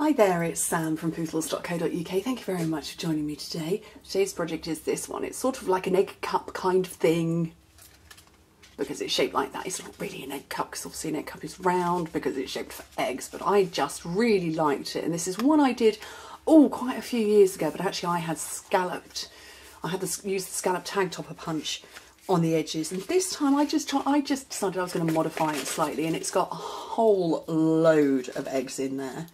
Hi there, it's Sam from poodles.co.uk. Thank you very much for joining me today. Today's project is this one. It's sort of like an egg cup kind of thing because it's shaped like that. It's not really an egg cup because obviously an egg cup is round because it's shaped for eggs, but I just really liked it. And this is one I did, quite a few years ago, but actually I had scalloped. I had used the scalloped tag topper punch on the edges, and this time I just decided I was going to modify it slightly, and it's got a whole load of eggs in there.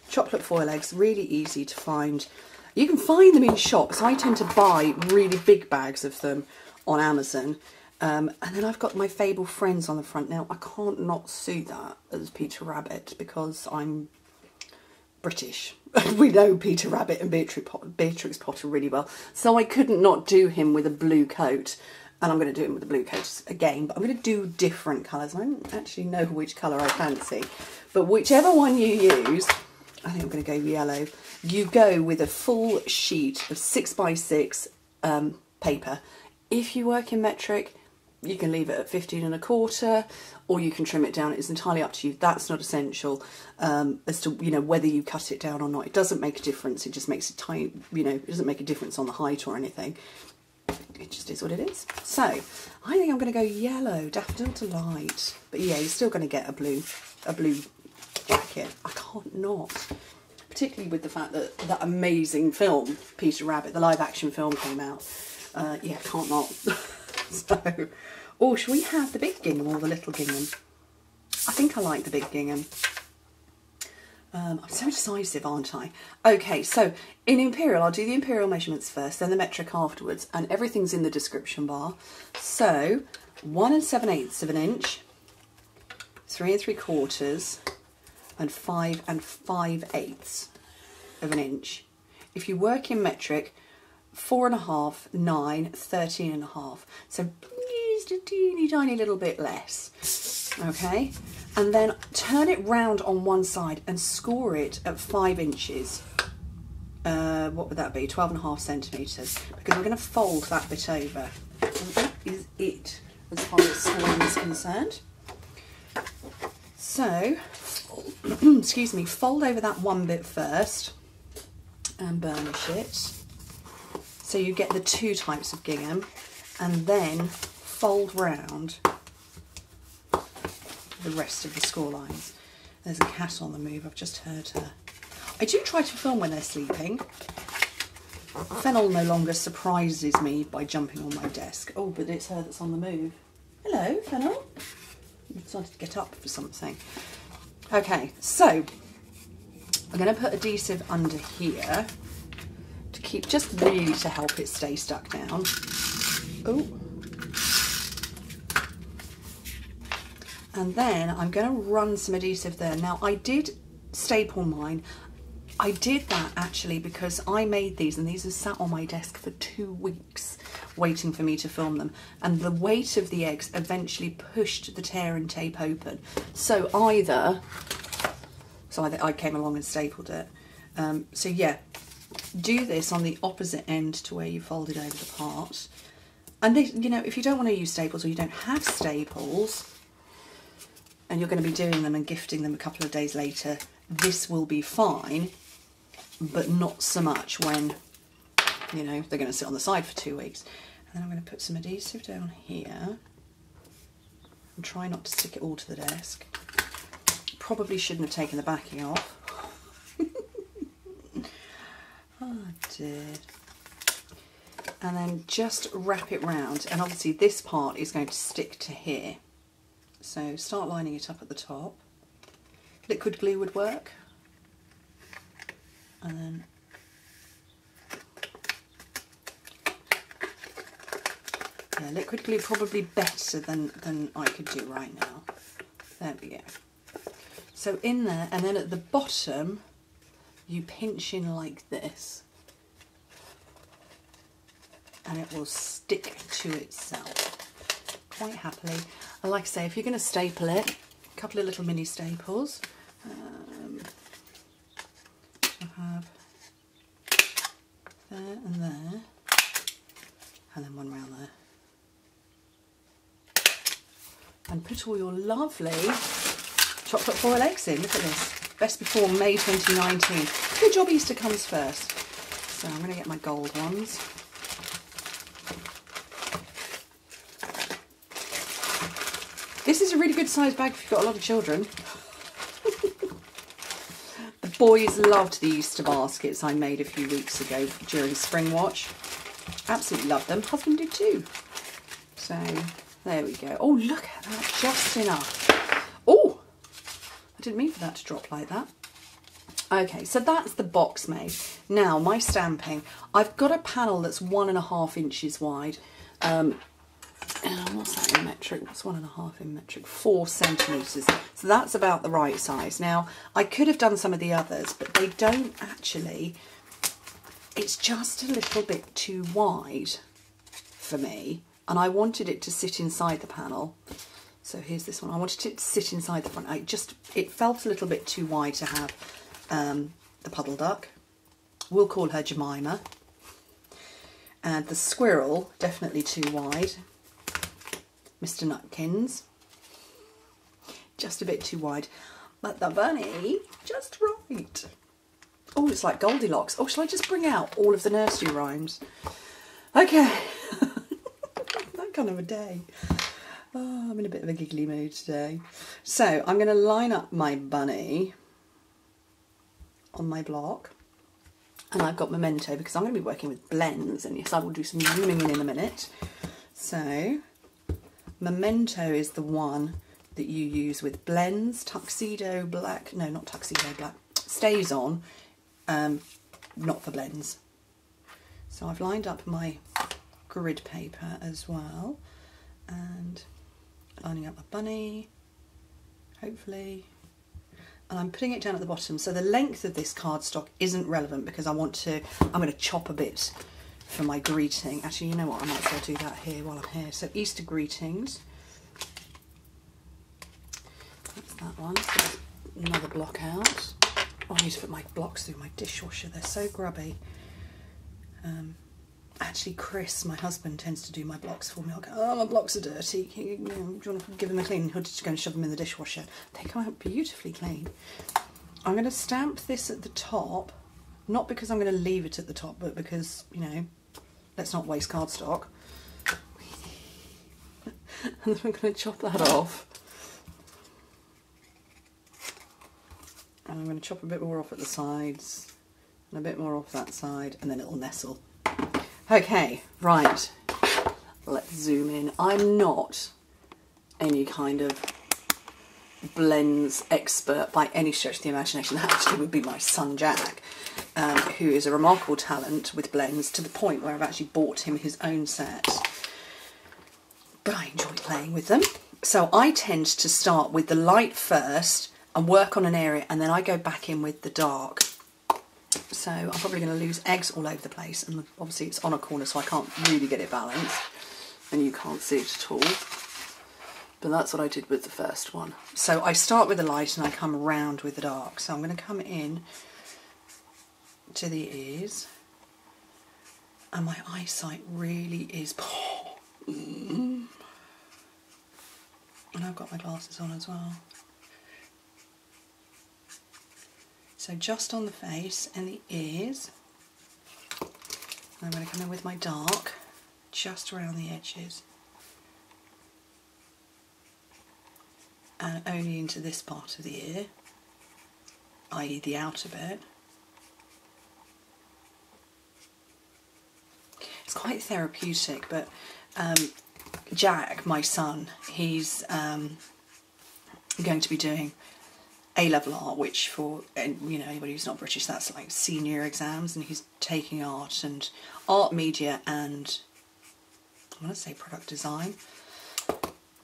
Chocolate foil eggs, really easy to find. You can find them in shops. I tend to buy really big bags of them on Amazon. And then I've got my Fable Friends on the front. Now, I can't not sue that as Peter Rabbit because I'm British. We know Peter Rabbit and Beatrix Potter really well. So I couldn't not do him with a blue coat. And I'm going to do him with the blue coat again. But I'm going to do different colours. I don't actually know which colour I fancy. But whichever one you use, I think I'm going to go yellow. You go with a full sheet of 6x6 paper. If you work in metric, you can leave it at 15 1/4, or you can trim it down. It's entirely up to you. That's not essential as to whether you cut it down or not. It doesn't make a difference. It just makes it tiny. It doesn't make a difference on the height or anything. It just is what it is. So I think I'm going to go yellow, Daffodil Delight. But yeah, you're still going to get a blue jacket. I can't not. Particularly with the fact that that amazing film, Peter Rabbit, the live action film came out. Yeah, can't not. So, should we have the big gingham or the little gingham? I think I like the big gingham. I'm so decisive, aren't I? Okay, so in Imperial, I'll do the Imperial measurements first, then the metric afterwards, and everything's in the description bar. So, 1 7/8 of an inch, 3 3/4, and 5 5/8 of an inch. If you work in metric, 4 1/2, 9, 13 1/2. So just a teeny tiny little bit less. Okay, and then turn it round on one side and score it at 5 inches. What would that be? 12 1/2 centimetres. Because we're going to fold that bit over. And that is it as far as scoring is concerned. So, excuse me, fold over that one bit first and burnish it. So you get the 2 types of gingham, and then fold round the rest of the score lines. There's a cat on the move, I've just heard her. I do try to film when they're sleeping. Fennel no longer surprises me by jumping on my desk. Oh, but it's her that's on the move. Hello, Fennel. You decided to get up for something. Okay, so I'm going to put adhesive under here to keep, just really to help it stay stuck down. Oh. And then I'm going to run some adhesive there. Now, I did staple mine. I did that actually because I made these, and these have sat on my desk for 2 weeks waiting for me to film them. And the weight of the eggs eventually pushed the tear and tape open. So either I came along and stapled it. So yeah, do this on the opposite end to where you folded over the part. And this, if you don't want to use staples or you don't have staples, and you're going to be doing them and gifting them a couple of days later, this will be fine, but not so much when, they're going to sit on the side for 2 weeks. And then I'm going to put some adhesive down here and try not to stick it all to the desk. Probably shouldn't have taken the backing off. Oh dear. And then just wrap it round, and obviously this part is going to stick to here. So start lining it up at the top. Liquid glue would work. And then yeah, liquid glue probably better than I could do right now. There we go. So in there, and then at the bottom you pinch in like this, and it will stick to itself quite happily. And like I say, if you're going to staple it, a couple of little mini staples. I have there and there, and then one round there. And put all your lovely chocolate foil eggs in. Look at this. best before May 2019. Good job Easter comes first. So I'm going to get my gold ones. This is a really good size bag if you've got a lot of children. The boys loved the Easter baskets I made a few weeks ago during Spring Watch. Absolutely loved them. Husband did too. So there we go. Oh, look at that, just enough. Oh, I didn't mean for that to drop like that. Okay, so that's the box made. Now, my stamping. I've got a panel that's 1.5 inches wide. What's that in metric? What's 1.5 in metric? 4 centimetres. So that's about the right size. Now, I could have done some of the others, but they don't actually. It's just a little bit too wide for me. And I wanted it to sit inside the panel. So here's this one. I wanted it to sit inside the front. It felt a little bit too wide to have the puddle duck. We'll call her Jemima. And the squirrel, definitely too wide. Mr. Nutkins, just a bit too wide. But the bunny, just right. Oh, it's like Goldilocks. Oh, shall I just bring out all of the nursery rhymes? Okay. That kind of a day. Oh, I'm in a bit of a giggly mood today. So I'm going to line up my bunny on my block. And I've got Memento because I'm going to be working with blends. And yes, I will do some zooming in a minute. So Memento is the one that you use with blends. Tuxedo Black, no, not Tuxedo Black, stays on, not for blends. So I've lined up my grid paper as well, and lining up my bunny, hopefully, and I'm putting it down at the bottom. So the length of this cardstock isn't relevant because I'm going to chop a bit for my greeting. Actually, you know what, I might as well do that here while I'm here. So Easter greetings. That's that one. So another block out. Oh, I need to put my blocks through my dishwasher. They're so grubby. Actually, Chris, my husband, tends to do my blocks for me. I'll go, oh, my blocks are dirty. Do you want to give them a clean? He'll just go and shove them in the dishwasher. They come out beautifully clean. I'm going to stamp this at the top. Not because I'm going to leave it at the top, but because, you know, let's not waste cardstock. And then I'm going to chop that off. And I'm going to chop a bit more off at the sides, and a bit more off that side, and then it'll nestle. Okay, right. Let's zoom in. I'm not any kind of blends expert by any stretch of the imagination. That actually would be my son Jack, who is a remarkable talent with blends, to the point where I've actually bought him his own set. But I enjoy playing with them. So I tend to start with the light first and work on an area, and then I go back in with the dark. So I'm probably going to lose eggs all over the place, and obviously it's on a corner so I can't really get it balanced, and you can't see it at all. But that's what I did with the first one. So I start with the light and I come around with the dark. So I'm going to come in to the ears, and my eyesight really is poor. And I've got my glasses on as well. So just on the face and the ears. I'm going to come in with my dark just around the edges. And only into this part of the ear, i.e. the outer bit. It's quite therapeutic, but Jack, my son, he's going to be doing A-level art, which for, you know, anybody who's not British, that's like senior exams, and he's taking art media and I want to say product design.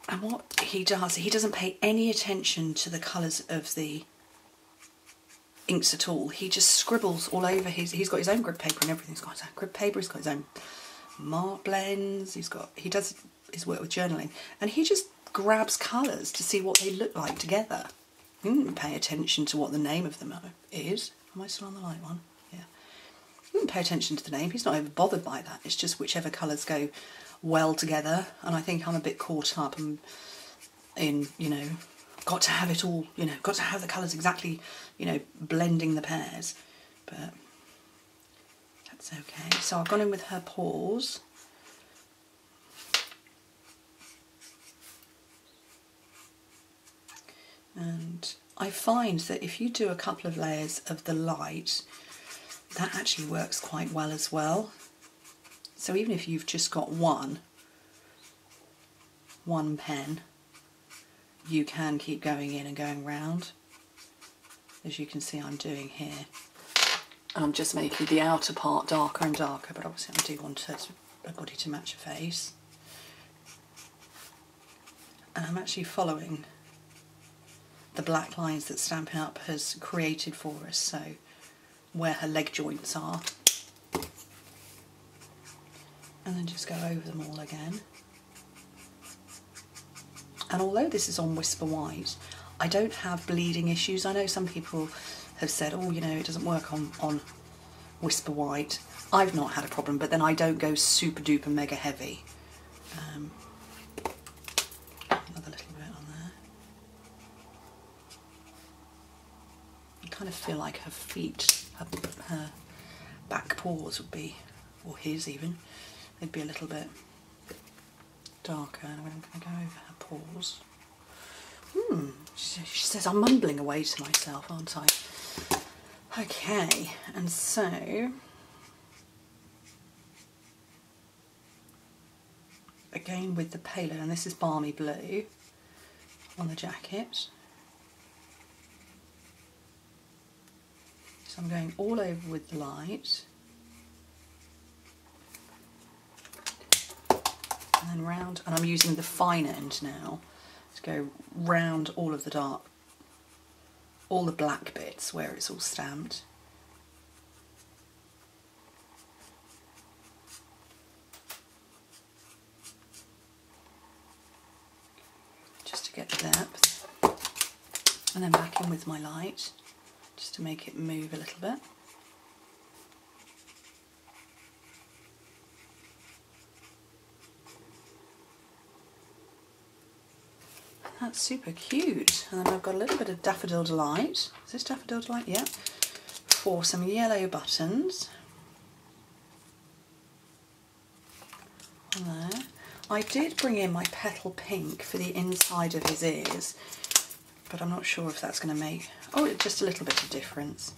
And what he does, he doesn't pay any attention to the colours of the inks at all. He just scribbles all over he's got his own grid paper and everything. He's got his own grid paper, he's got his own mark blends, he does his work with journaling, and he just grabs colours to see what they look like together. He wouldn't pay attention to what the name of them is. Am I still on the light one? Yeah. He wouldn't pay attention to the name. He's not even bothered by that. It's just whichever colours go well together. And I think I'm a bit caught up in, you know, got to have it all, you know, got to have the colours exactly, you know, blending the pairs, but that's okay. So I've gone in with her paws. And I find that if you do a couple of layers of the light, that actually works quite well as well. So even if you've just got one pen, you can keep going in and going round, as you can see I'm doing here. And I'm just making the outer part darker and darker, but obviously I do want a body to match a face. And I'm actually following the black lines that Stampin' Up has created for us, so where her leg joints are. And then just go over them all again. And although this is on Whisper White, I don't have bleeding issues. I know some people have said, oh, you know, it doesn't work on Whisper White. I've not had a problem, but then I don't go super duper mega heavy. Another little bit on there. I kind of feel like her feet, her back paws would be, or his even, they'd be a little bit darker. And I'm going to go over her paws. She says I'm mumbling away to myself, aren't I? Okay, and so again with the paler, and this is Balmy Blue on the jacket. So I'm going all over with the light. And then round, and I'm using the fine end now to go round all of the dark, all the black bits where it's all stamped. Just to get the depth. And then back in with my light, just to make it move a little bit. That's super cute. And then I've got a little bit of Daffodil Delight. Is this Daffodil Delight? Yeah. For some yellow buttons. On there. I did bring in my Petal Pink for the inside of his ears, but I'm not sure if that's going to make, just a little bit of difference.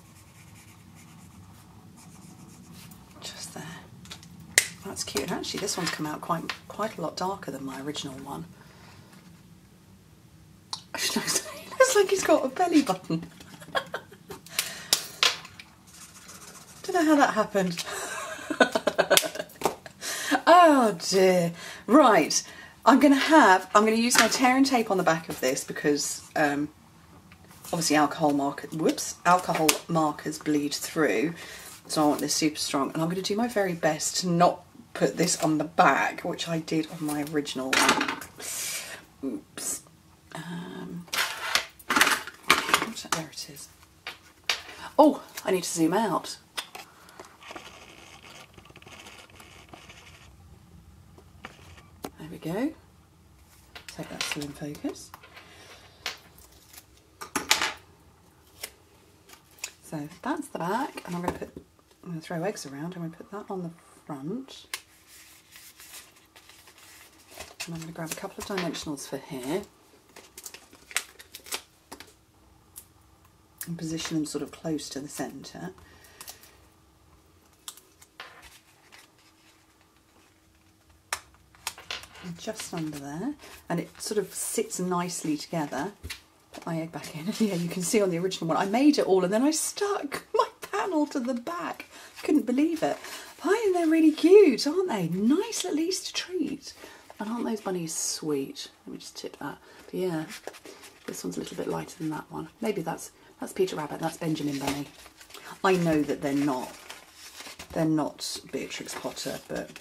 Just there. That's cute. And actually this one's come out quite a lot darker than my original one. Looks like he's got a belly button. Don't know how that happened. Oh dear. Right. I'm going to use my tear and tape on the back of this because obviously alcohol markers bleed through, so I want this super strong, and I'm going to do my very best to not put this on the back, which I did on my original one. Oops. There it is. Oh, I need to zoom out. There we go. Take that still in focus. So that's the back, and I'm going to throw eggs around. I'm going to put that on the front. And I'm going to grab a couple of dimensionals for here. And position them sort of close to the centre. And just under there, and it sort of sits nicely together. Put my egg back in, and yeah, you can see on the original one I made it all and then I stuck my panel to the back. Couldn't believe it. But they're really cute, aren't they? Nice little Easter treat. And aren't those bunnies sweet? Let me just tip that. But yeah, this one's a little bit lighter than that one. Maybe that's Peter Rabbit, that's Benjamin Bunny. I know that they're not Beatrix Potter, but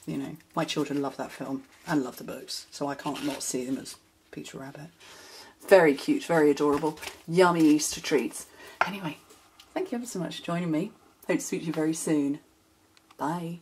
you know, my children love that film and love the books, so I can't not see them as Peter Rabbit. Very cute, very adorable, yummy Easter treats. Anyway, thank you ever so much for joining me. Hope to speak to you very soon. Bye.